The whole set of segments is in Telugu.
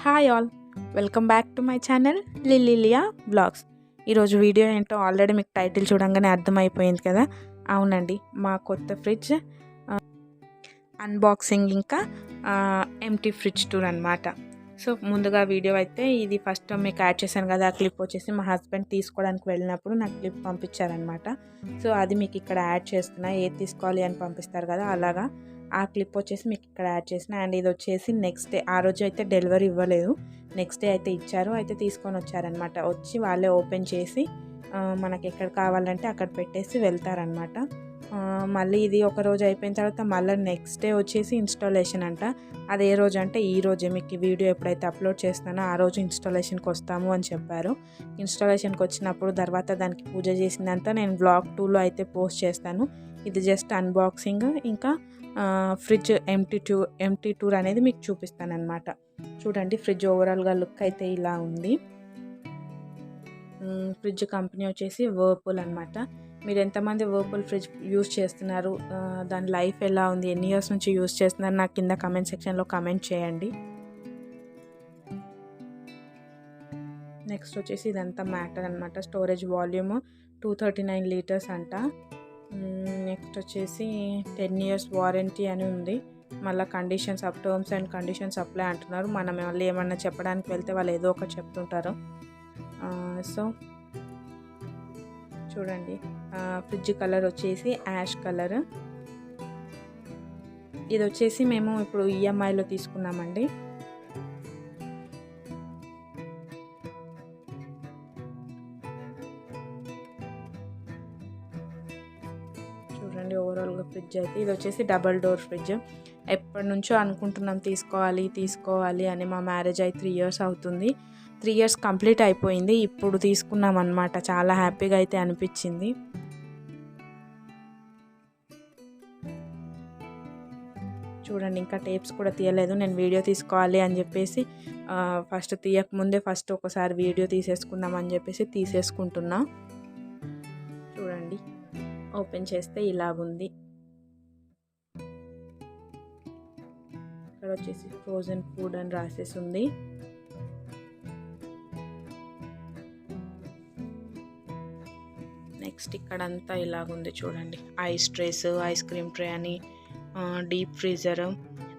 Hi all, welcome back to my channel లిల్లీలియా బ్లాగ్స్. ఈరోజు వీడియో ఏంటో ఆల్రెడీ మీకు టైటిల్ చూడంగానే అర్థమైపోయింది కదా. అవునండి, మా కొత్త ఫ్రిడ్జ్ అన్బాక్సింగ్ ఇంకా ఎంటీ ఫ్రిడ్జ్ టూర్ అనమాట. సో ముందుగా వీడియో అయితే ఇది ఫస్ట్ మీకు యాడ్ చేశాను కదా. ఆ క్లిప్ వచ్చేసి మా హస్బెండ్ తీసుకోవడానికి వెళ్ళినప్పుడు నాకు క్లిప్ పంపించారనమాట. సో అది మీకు ఇక్కడ యాడ్ చేస్తున్నా. ఏది తీసుకోవాలి అని పంపిస్తారు కదా, అలాగా ఆ క్లిప్ వచ్చేసి మీకు ఇక్కడ యాడ్ చేసిన. అండ్ ఇది వచ్చేసి నెక్స్ట్ డే, ఆ రోజు అయితే డెలివరీ ఇవ్వలేదు, నెక్స్ట్ డే అయితే ఇచ్చారు. అయితే తీసుకొని వచ్చారనమాట. వచ్చి వాళ్ళే ఓపెన్ చేసి మనకి ఎక్కడ కావాలంటే అక్కడ పెట్టేసి వెళ్తారనమాట. మళ్ళీ ఇది ఒక రోజు అయిపోయిన తర్వాత మళ్ళీ నెక్స్ట్ డే వచ్చేసి ఇన్స్టాలేషన్ అంట. అది ఏ రోజు అంటే ఈ రోజే, మీకు వీడియో ఎప్పుడైతే అప్లోడ్ చేస్తానో ఆ రోజు ఇన్స్టాలేషన్కి వస్తాము అని చెప్పారు. ఇన్స్టాలేషన్కి వచ్చినప్పుడు తర్వాత దానికి పూజ చేసిందంతా నేను బ్లాగ్ 2లో అయితే పోస్ట్ చేస్తాను. ఇది జస్ట్ అన్బాక్సింగ్ ఇంకా ఫ్రిడ్జ్ ఎంటీ టూర్ అనేది మీకు చూపిస్తాను అనమాట. చూడండి, ఫ్రిడ్జ్ ఓవరాల్గా లుక్ అయితే ఇలా ఉంది. ఫ్రిడ్జ్ కంపెనీ వచ్చేసి వర్పూల్ అనమాట. మీరు ఎంతమంది వర్పూల్ ఫ్రిడ్జ్ యూస్ చేస్తున్నారు, దాని లైఫ్ ఎలా ఉంది, ఎన్ని ఇయర్స్ నుంచి యూస్ చేస్తున్నారు, నాకు కింద కమెంట్ సెక్షన్లో కమెంట్ చేయండి. నెక్స్ట్ వచ్చేసి ఇదంతా మ్యాటర్ అనమాట. స్టోరేజ్ వాల్యూమ్ 239 లీటర్స్ అంట. నెక్స్ట్ వచ్చేసి 10 years వారంటీ అని ఉంది. మళ్ళీ conditions terms and conditions apply అంటున్నారు. మనం మళ్ళీ ఏమన్నా చెప్పడానికి వెళ్తే వాళ్ళు ఏదో ఒకటి చెప్తుంటారు. సో చూడండి, ఫ్రిడ్జ్ కలర్ వచ్చేసి యాష్ కలర్. ఇది వచ్చేసి మేము ఇప్పుడు ఈఎంఐలో తీసుకున్నామండి. చూడండి ఓవరాల్గా ఫ్రిడ్జ్ అయితే ఇది వచ్చేసి డబల్ డోర్ ఫ్రిడ్జ్. ఎప్పటి నుంచో అనుకుంటున్నాం తీసుకోవాలి అని. మా మ్యారేజ్ అయి 3 years అవుతుంది. 3 years కంప్లీట్ అయిపోయింది. ఇప్పుడు తీసుకున్నాం అనమాట. చాలా హ్యాపీగా అయితే అనిపించింది. చూడండి, ఇంకా టేప్స్ కూడా తీయలేదు. నేను వీడియో తీసుకోవాలి అని చెప్పేసి ఫస్ట్ తీయకముందే ఒకసారి వీడియో తీసేసుకుందాం అని చెప్పేసి తీసేసుకుంటున్నా. చూడండి, ఓపెన్ చేస్తే ఇలాగుంది. ఇక్కడ వచ్చేసి ఫ్రోజన్ ఫుడ్ అని రాసేసి ఉంది. నెక్స్ట్ ఇక్కడంతా ఇలాగుంది చూడండి. Ice trace, ice cream tray అని, డీప్ ఫ్రీజర్.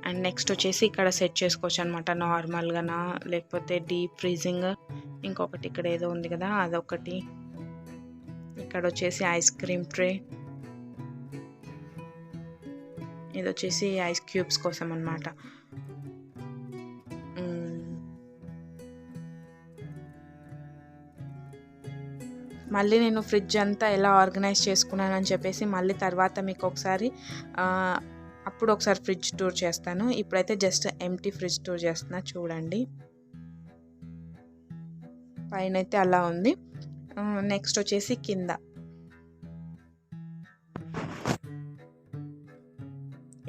అండ్ నెక్స్ట్ వచ్చేసి ఇక్కడ సెట్ చేసుకోవచ్చు అనమాట. నార్మల్గానా లేకపోతే డీప్ ఫ్రీజింగ్. ఇంకొకటి ఇక్కడ ఏదో ఉంది కదా, అదొకటి. ఇక్కడ వచ్చేసి ఐస్ క్రీమ్ ట్రే. ఇది వచ్చేసి ఐస్ క్యూబ్స్ కోసం అనమాట. మళ్ళీ నేను ఫ్రిడ్జ్ అంతా ఎలా ఆర్గనైజ్ చేసుకున్నాను అని చెప్పేసి మళ్ళీ తర్వాత మీకు ఒకసారి ఫ్రిడ్జ్ టూర్ చేస్తాను. ఇప్పుడైతే జస్ట్ ఎంటీ ఫ్రిడ్జ్ టూర్ చేస్తున్నా. చూడండి, పైన అయితే అలా ఉంది. నెక్స్ట్ వచ్చేసి కింద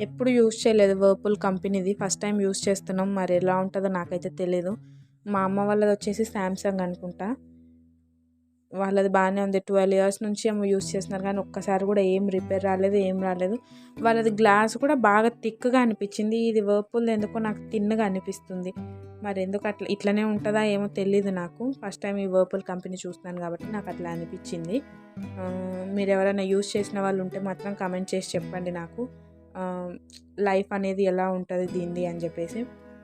ఎప్పుడు యూజ్ చేయలేదు వర్పూల్ కంపెనీది, ఫస్ట్ టైం యూజ్ చేస్తున్నాం. మరి ఎలా ఉంటుందో నాకైతే తెలీదు. మా అమ్మ వాళ్ళది వచ్చేసి శాంసంగ్ అనుకుంటా. వాళ్ళది బాగానే ఉంది. 12 years నుంచి ఏమో యూజ్ చేస్తున్నారు, కానీ ఒక్కసారి కూడా ఏం రిపేర్ రాలేదు, ఏం రాలేదు. వాళ్ళది గ్లాస్ కూడా బాగా థిక్గా అనిపించింది. ఇది వర్పూల్ ఎందుకో నాకు తిన్నగా అనిపిస్తుంది. మరి ఎందుకు ఇట్లనే ఉంటుందా ఏమో తెలీదు నాకు. ఫస్ట్ టైం ఈ వర్పూల్ కంపెనీ చూస్తున్నాను కాబట్టి నాకు అట్లా అనిపించింది. మీరు ఎవరైనా యూజ్ చేసిన వాళ్ళు ఉంటే మాత్రం కమెంట్ చేసి చెప్పండి నాకు, లైఫ్ అనేది ఎలా ఉంటుంది దీనిది అని చెప్పేసి.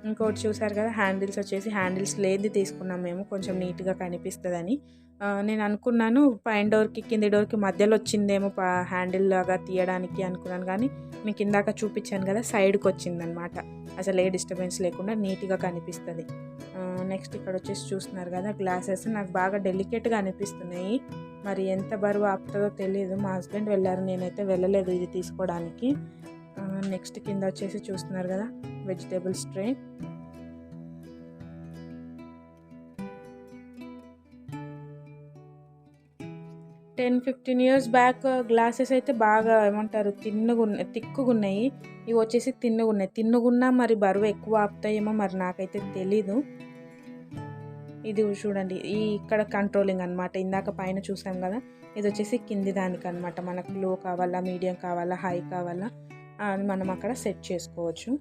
ఇంకోటి చూసారు కదా, హ్యాండిల్స్ లేనిది తీసుకున్నాం మేము, కొంచెం నీట్గా కనిపిస్తుందని. నేను అనుకున్నాను పైన డోర్కి కింది డోర్కి మధ్యలో వచ్చిందేమో హ్యాండిల్ లాగా తీయడానికి అనుకున్నాను, కానీ మీకు ఇందాక చూపించాను కదా, సైడ్కి వచ్చిందనమాట. అసలు ఏ డిస్టర్బెన్స్ లేకుండా నీట్గా కనిపిస్తుంది. నెక్స్ట్ ఇక్కడ వచ్చేసి చూస్తున్నారు కదా, గ్లాసెస్ నాకు బాగా డెలికేట్గా అనిపిస్తున్నాయి. మరి ఎంత బరువు ఆపుతుందో తెలియదు. మా హస్బెండ్ వెళ్ళారు, నేనైతే వెళ్ళలేదు ఇది తీసుకోవడానికి. నెక్స్ట్ కింద వచ్చేసి చూస్తున్నారు కదా, vegetables tray. 10-15 years back glasses అయితే బాగా ఏమంటారు తిక్కుగా ఉన్నాయి. ఇవి వచ్చేసి తిన్నుగున్నా మరి బరువు ఎక్కువ ఆపుతాయేమో మరి నాకైతే తెలీదు. ఇది చూడండి, ఇక్కడ కంట్రోలింగ్ అనమాట. ఇందాక పైన చూసాం కదా, ఇది వచ్చేసి కింది దానికి అనమాట. మనకు లో కావాలా, మీడియం కావాలా, హై కావాలా అని మనం అక్కడ సెట్ చేసుకోవచ్చు.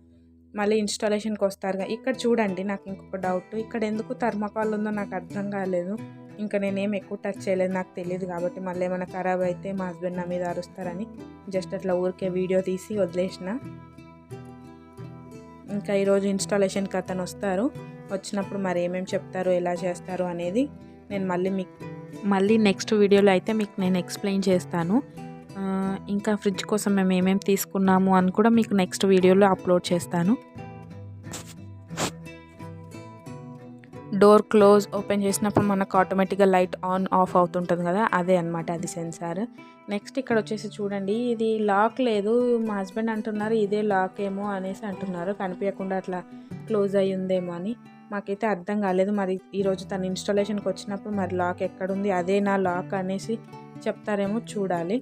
మళ్ళీ ఇన్స్టాలేషన్కి వస్తారు. ఇక్కడ చూడండి, నాకు ఇంకొక డౌట్, ఇక్కడ ఎందుకు థర్మాకోల్ ఉందో నాకు అర్థం కాలేదు. ఇంకా నేనేం ఎక్కువ టచ్ చేయలేదు, నాకు తెలియదు కాబట్టి మళ్ళీ ఏమైనా ఖరాబ్ అయితే మా హస్బెండ్ నా మీద అరుస్తారని జస్ట్ అట్లా ఊరికే వీడియో తీసి వదిలేసిన. ఇంకా ఈరోజు ఇన్స్టాలేషన్కి అతను వస్తారు. వచ్చినప్పుడు మరి ఏమేమి చెప్తారు, ఎలా చేస్తారు అనేది నేను మళ్ళీ నెక్స్ట్ వీడియోలో అయితే మీకు నేను ఎక్స్ప్లెయిన్ చేస్తాను. ఇంకా ఫ్రిడ్జ్ కోసం మేము ఏమేమి తీసుకున్నాము అని కూడా మీకు నెక్స్ట్ వీడియోలో అప్లోడ్ చేస్తాను. డోర్ క్లోజ్ ఓపెన్ చేసినప్పుడు మనకు ఆటోమేటిక్గా లైట్ ఆన్ ఆఫ్ అవుతుంటుంది కదా, అదే అనమాట, అది సెన్సార్. నెక్స్ట్ ఇక్కడ వచ్చేసి చూడండి, ఇది లాక్ లేదు. మా హస్బెండ్ అంటున్నారు ఇదే లాక్ ఏమో అనేసి అంటున్నారు, కనిపించకుండా అట్లా క్లోజ్ అయ్యి ఉందేమో అని. మాకైతే అర్థం కాలేదు. మరి ఈరోజు తను ఇన్స్టాలేషన్కి వచ్చినప్పుడు మరి లాక్ ఎక్కడుంది, అదే నా లాక్ అనేసి చెప్తారేమో చూడాలి.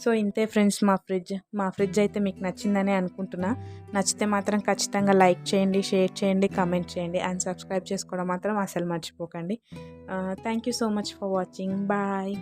సో ఇంతే ఫ్రెండ్స్, మా ఫ్రిడ్జ్ అయితే మీకు నచ్చిందనే అనుకుంటున్నా. నచ్చితే మాత్రం ఖచ్చితంగా లైక్ చేయండి, షేర్ చేయండి, కామెంట్ చేయండి అండ్ సబ్స్క్రైబ్ చేసుకోవడం మాత్రం అసలు మర్చిపోకండి. Thank you so much for watching. Bye.